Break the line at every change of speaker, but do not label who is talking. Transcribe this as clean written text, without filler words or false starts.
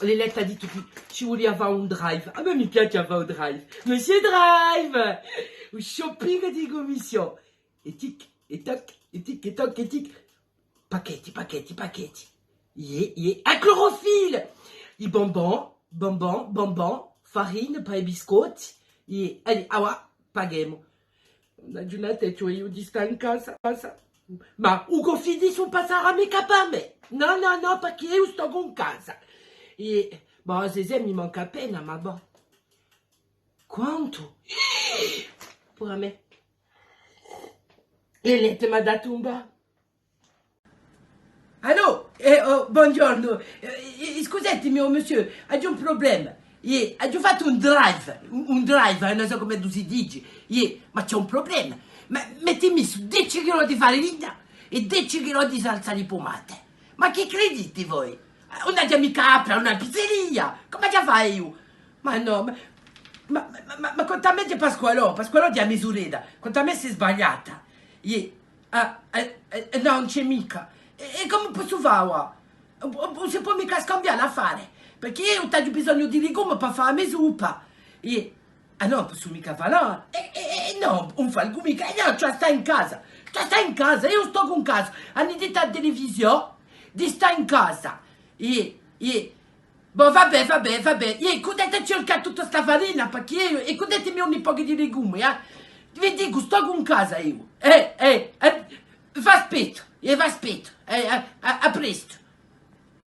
Leletta ha detto che ci voleva fare un drive. A me mi piace fare un drive. Monsieur Drive! Un shopping di commissione. E tic, e toc, e tic, e toc, e tic. Pacchetti, pacchetti, pacchetti. Un chlorophylle. I bonbons, bonbons, bonbons, farine, pain e biscotti. Allez, awa, paghiamo. Una giornata cioè io di sta in casa. Ma Ugo Fidi sono passare a mica per me. No, no, no, perché io sto con casa. E, boh, Zezé mi manca appena, ma boh. Quanto? Pure a me. E Lette mi ha dato un bacio. Allô, buongiorno. Scusatemi, oh, monsieur, ho un problema. Ho fatto un drive, non so come tu si dice. Ma c'è un problema. Ma mettimi su 10 kg di farina e 10 kg di salsa di pomate. Ma che credete voi? Una mica apre una pizzeria. Come ci fai io? Ma no, ma quanta me di Pasqualò di a misuretta, quanta me si è sbagliata. No, non c'è mica. E come posso fare? Non si può mica scambiare l'affare, perché io ho bisogno di legumi per fare la mia zuppa. Non posso mica fare, no, non fa il mica, no, cioè sta in casa, io sto con casa, hanno detto a televisione di stare in casa. Boh, vabbè, potete cercare tutta sta farina, perché io, potete un po' di legumi, vi dico, sto con casa io, va aspetto, a presto.